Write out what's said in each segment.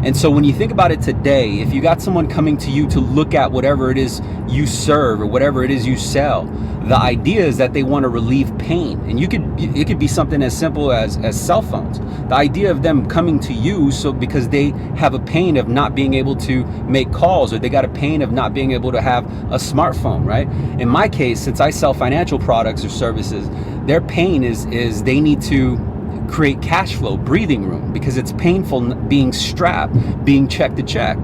And so when you think about it today, if you got someone coming to you to look at whatever it is you serve or whatever it is you sell, the idea is that they want to relieve pain. And it could be something as simple as cell phones. The idea of them coming to you because they have a pain of not being able to make calls, or they got a pain of not being able to have a smartphone, right? In my case, since I sell financial products or services, their pain is they need to create cash flow, breathing room, because it's painful being strapped, being check to check.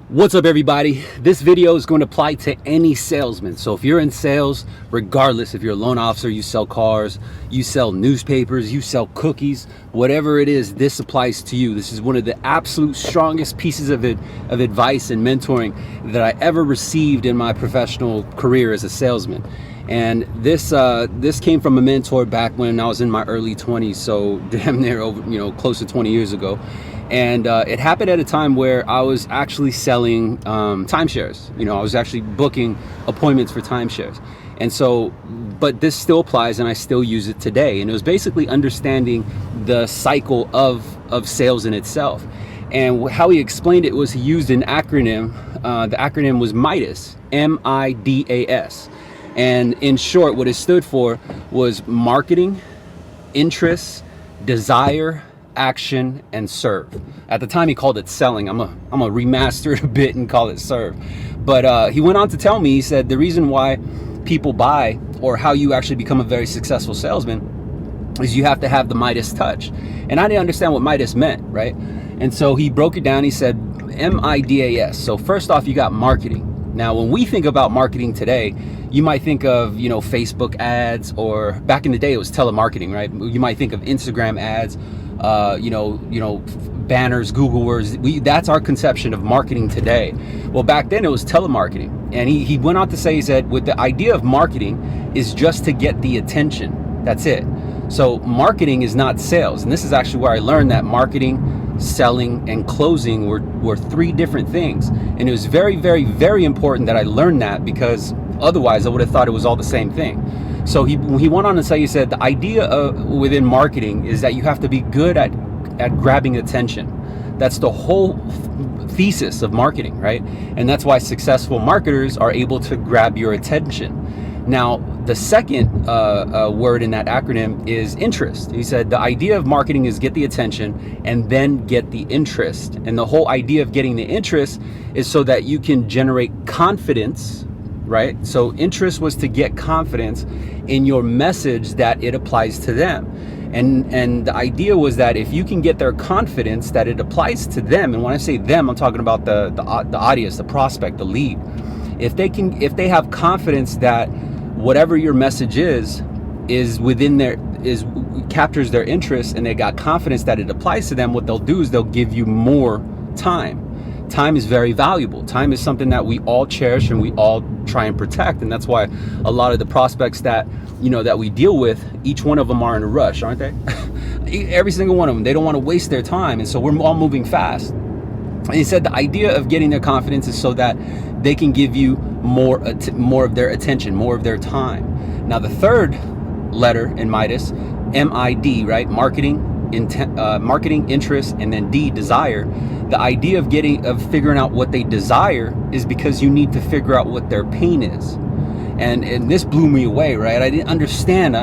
What's up, everybody? This video is going to apply to any salesman. So if you're in sales, regardless if you're a loan officer, you sell cars, you sell newspapers, you sell cookies, whatever it is, this applies to you. This is one of the absolute strongest pieces of advice and mentoring that I ever received in my professional career as a salesman. And this came from a mentor back when I was in my early 20s, so damn near over, close to 20 years ago. And it happened at a time where I was actually selling timeshares. I was actually booking appointments for timeshares. And so, but this still applies and I still use it today. And it was basically understanding the cycle of sales in itself. And how he explained it was he used an acronym. The acronym was MIDAS, M-I-D-A-S. And in short, what it stood for was marketing, interest, desire, action, and serve. At the time he called it selling. I'm gonna remaster it a bit and call it serve. But he went on to tell me, he said the reason why people buy, or how you actually become a very successful salesman, is you have to have the Midas touch. And I didn't understand what Midas meant, right? And so he broke it down. He said M-I-D-A-S. So first off, you got marketing. Now, when we think about marketing today, you might think of, Facebook ads, or back in the day it was telemarketing, right? You might think of Instagram ads, banners, Google words. That's our conception of marketing today. Well, back then it was telemarketing. And he went on to say, he said, with the idea of marketing is just to get the attention. That's it. So marketing is not sales. And this is actually where I learned that marketing, selling, and closing were three different things. And it was very, very, very important that I learned that, because otherwise I would have thought it was all the same thing. So he went on to say, he said, the idea within marketing is that you have to be good at grabbing attention. That's the whole thesis of marketing, right? And that's why successful marketers are able to grab your attention. Now, the second word in that acronym is interest. He said the idea of marketing is get the attention and then get the interest. And the whole idea of getting the interest is so that you can generate confidence, right? So interest was to get confidence in your message that it applies to them. And the idea was that if you can get their confidence that it applies to them, and when I say them, I'm talking about the audience, the prospect, the lead. If they have confidence that whatever your message is captures their interest, and they got confidence that it applies to them, what they'll do is they'll give you more time. Time is very valuable. Time is something that we all cherish and we all try and protect. And that's why a lot of the prospects that we deal with, each one of them are in a rush, aren't they? Every single one of them, they don't want to waste their time. And so we're all moving fast. And he said the idea of getting their confidence is so that they can give you more of their attention, more of their time. Now, the third letter in Midas, M-I-D, right? Marketing, interest, and then D, desire. The idea of figuring out what they desire is because you need to figure out what their pain is. And this blew me away, right? I didn't understand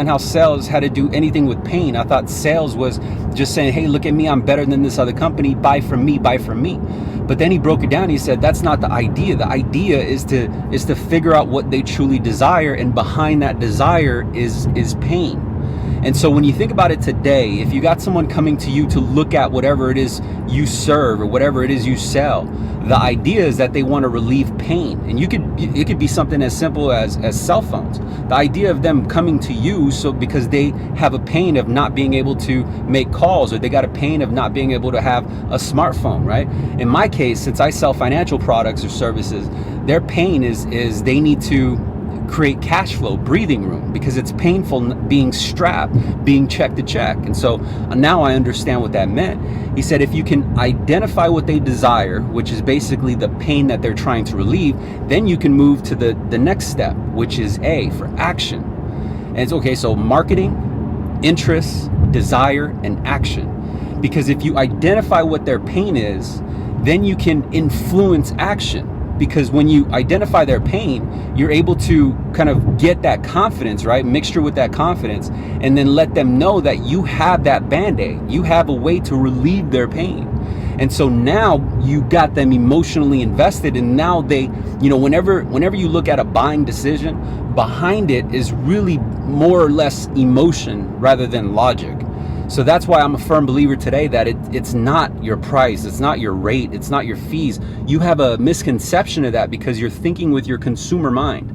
how sales had to do anything with pain. I thought sales was just saying, hey, look at me, I'm better than this other company, buy from me, buy from me. But then he broke it down. He said that's not the idea. The idea is to figure out what they truly desire, and behind that desire is pain. And so when you think about it today, if you got someone coming to you to look at whatever it is you serve or whatever it is you sell, the idea is that they want to relieve pain. And it could be something as simple as cell phones. The idea of them coming to you because they have a pain of not being able to make calls, or they got a pain of not being able to have a smartphone, right? In my case, since I sell financial products or services, their pain is they need to create cash flow, breathing room, because it's painful being strapped, being check to check. And so now I understand what that meant. He said if you can identify what they desire, which is basically the pain that they're trying to relieve, then you can move to the next step, which is A, for action. And it's okay, so marketing, interest, desire, and action. Because if you identify what their pain is, then you can influence action. Because when you identify their pain, you're able to kind of get that confidence, right? Mixture with that confidence, and then let them know that you have that Band-Aid. You have a way to relieve their pain. And so now you got them emotionally invested, and now they, you know, whenever you look at a buying decision, behind it is really more or less emotion rather than logic. So that's why I'm a firm believer today that it's not your price, it's not your rate, it's not your fees. You have a misconception of that because you're thinking with your consumer mind.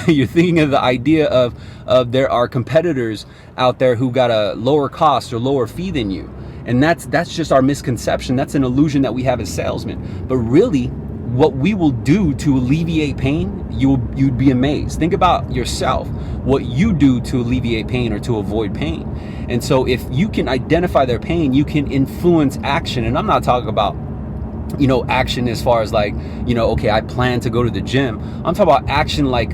You're thinking of the idea of there are competitors out there who got a lower cost or lower fee than you. And that's just our misconception. That's an illusion that we have as salesmen. But really, what we will do to alleviate pain, you'd be amazed. Think about yourself, what you do to alleviate pain or to avoid pain. And so if you can identify their pain, you can influence action. And I'm not talking about, you know, action as far as like, you know, okay, I plan to go to the gym. I'm talking about action like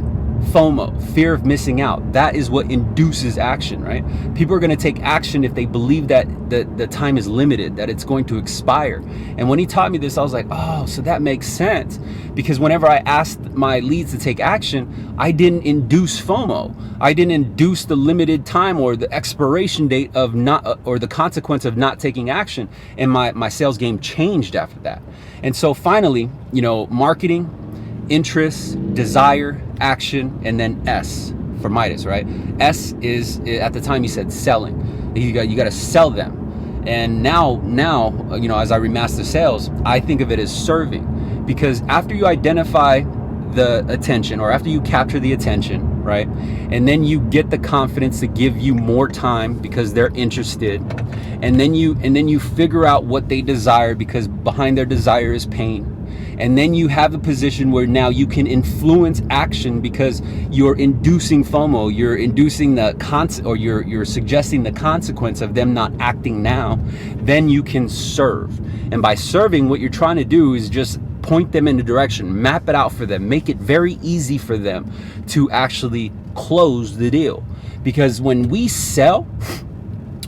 FOMO, fear of missing out. That is what induces action, right? People are going to take action if they believe that the time is limited, that it's going to expire. And when he taught me this, I was like, oh, so that makes sense. Because whenever I asked my leads to take action, I didn't induce FOMO. I didn't induce the limited time or the expiration date of not, or the consequence of not taking action. And my sales game changed after that. And so finally, you know, marketing, interest, desire, action, and then S for Midas, right? S is, at the time he said selling. You got to sell them. And now, you know, as I remaster sales, I think of it as serving, because after you identify the attention, or after you capture the attention, right? And then you get the confidence to give you more time because they're interested. And then you figure out what they desire, because behind their desire is pain. And then you have a position where now you can influence action because you're inducing FOMO, you're inducing the you're suggesting the consequence of them not acting now. Then you can serve. And by serving, what you're trying to do is just point them in the direction, map it out for them, make it very easy for them to actually close the deal. Because when we sell,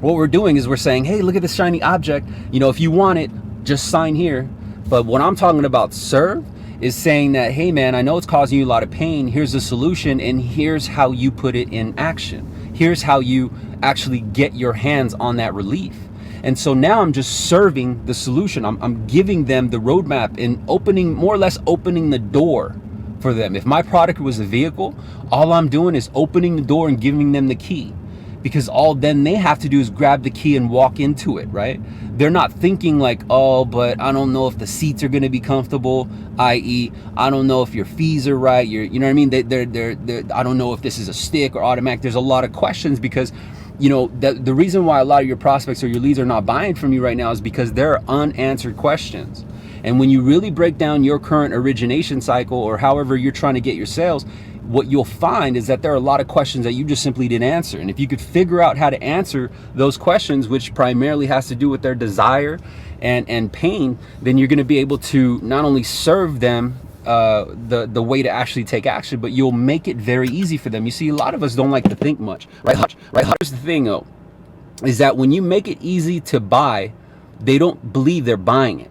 what we're doing is we're saying, hey, look at this shiny object. You know, if you want it, just sign here. But what I'm talking about serve is saying that, hey man, I know it's causing you a lot of pain. Here's the solution, and here's how you put it in action. Here's how you actually get your hands on that relief. And so now I'm just serving the solution. I'm giving them the roadmap and more or less opening the door for them. If my product was a vehicle, all I'm doing is opening the door and giving them the key. Because all then they have to do is grab the key and walk into it, right? They're not thinking like, oh, but I don't know if the seats are going to be comfortable, i.e., I don't know if your fees are right. You know what I mean? I don't know if this is a stick or automatic. There's a lot of questions because, you know, the reason why a lot of your prospects or your leads are not buying from you right now is because there are unanswered questions. And when you really break down your current origination cycle, or however you're trying to get your sales, what you'll find is that there are a lot of questions that you just simply didn't answer. And if you could figure out how to answer those questions, which primarily has to do with their desire and pain, then you're going to be able to not only serve them the way to actually take action, but you'll make it very easy for them. You see, a lot of us don't like to think much, right? Here's the thing though, is that when you make it easy to buy, they don't believe they're buying it.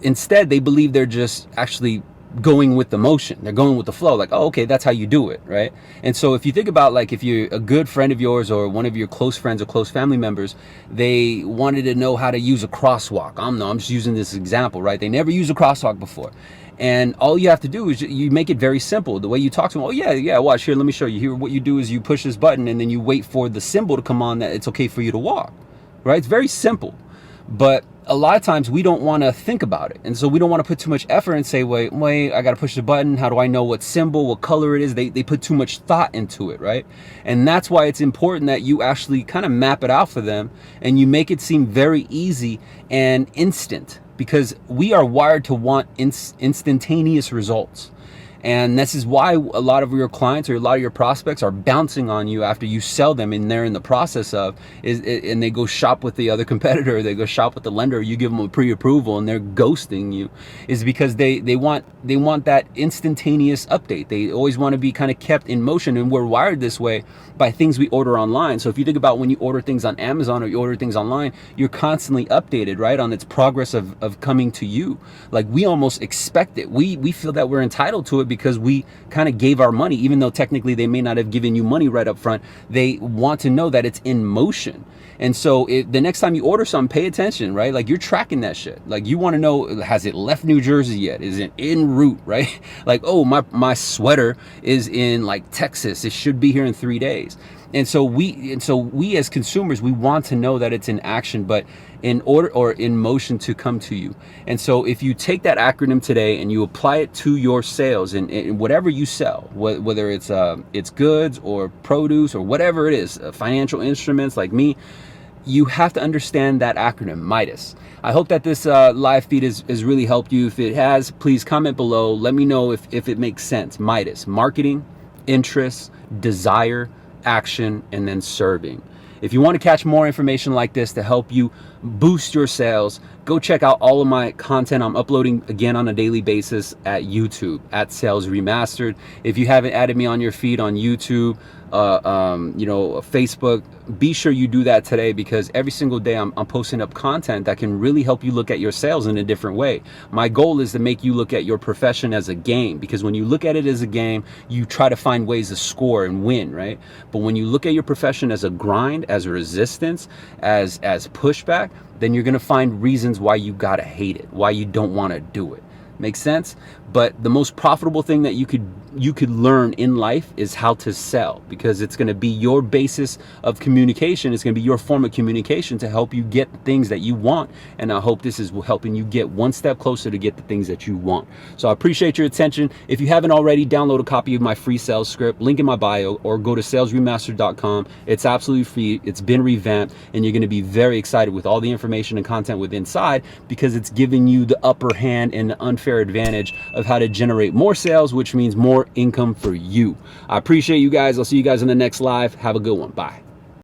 Instead, they believe they're just actually going with the motion. They're going with the flow. Like, oh, okay, that's how you do it, right? And so if you think about, like, if you're a good friend of yours or one of your close friends or close family members, they wanted to know how to use a crosswalk. I'm just using this example, right? They never used a crosswalk before. And all you have to do is you make it very simple. The way you talk to them, oh yeah, watch here, let me show you. Here, what you do is you push this button and then you wait for the symbol to come on that it's okay for you to walk, right? It's very simple. But a lot of times we don't want to think about it. And so we don't want to put too much effort and say, wait, I got to push the button. How do I know what symbol, what color it is? They put too much thought into it, right? And that's why it's important that you actually kind of map it out for them and you make it seem very easy and instant, because we are wired to want instantaneous results. And this is why a lot of your clients or a lot of your prospects are bouncing on you after you sell them, and they're in the process of and they go shop with the other competitor, they go shop with the lender, you give them a pre-approval and they're ghosting you, is because they want that instantaneous update. They always want to be kind of kept in motion, and we're wired this way by things we order online. So if you think about when you order things on Amazon or you order things online, you're constantly updated, right, on its progress of coming to you. Like, we almost expect it. We feel that we're entitled to it because we kind of gave our money, even though technically they may not have given you money right up front. They want to know that it's in motion. And so the next time you order something, pay attention, right? Like, you're tracking that shit. Like, you want to know, has it left New Jersey yet? Is it en route, right? Like, oh, my sweater is in like Texas. It should be here in 3 days. And so we as consumers, we want to know that it's in action, but in order or in motion to come to you. And so if you take that acronym today and you apply it to your sales and whatever you sell, whether it's goods or produce or whatever it is, financial instruments like me, you have to understand that acronym, MIDAS. I hope that this live feed has really helped you. If it has, please comment below. Let me know if it makes sense. MIDAS: marketing, interest, desire, action, and then serving. If you want to catch more information like this to help you boost your sales, go check out all of my content. I'm uploading again on a daily basis at YouTube at Sales Remastered. If you haven't added me on your feed on YouTube, Facebook, be sure you do that today, because every single day I'm posting up content that can really help you look at your sales in a different way. My goal is to make you look at your profession as a game, because when you look at it as a game, you try to find ways to score and win, right? But when you look at your profession as a grind, as a resistance, as pushback, then you're gonna find reasons why you gotta hate it, why you don't wanna do it. Makes sense? But the most profitable thing that you could learn in life is how to sell, because it's going to be your basis of communication. It's going to be your form of communication to help you get the things that you want. And I hope this is helping you get one step closer to get the things that you want. So I appreciate your attention. If you haven't already, download a copy of my free sales script, link in my bio, or go to salesremastered.com. It's absolutely free. It's been revamped, and you're going to be very excited with all the information and content within inside, because it's giving you the upper hand and the unfair advantage of how to generate more sales, which means more income for you. I appreciate you guys. I'll see you guys in the next live. Have a good one. Bye.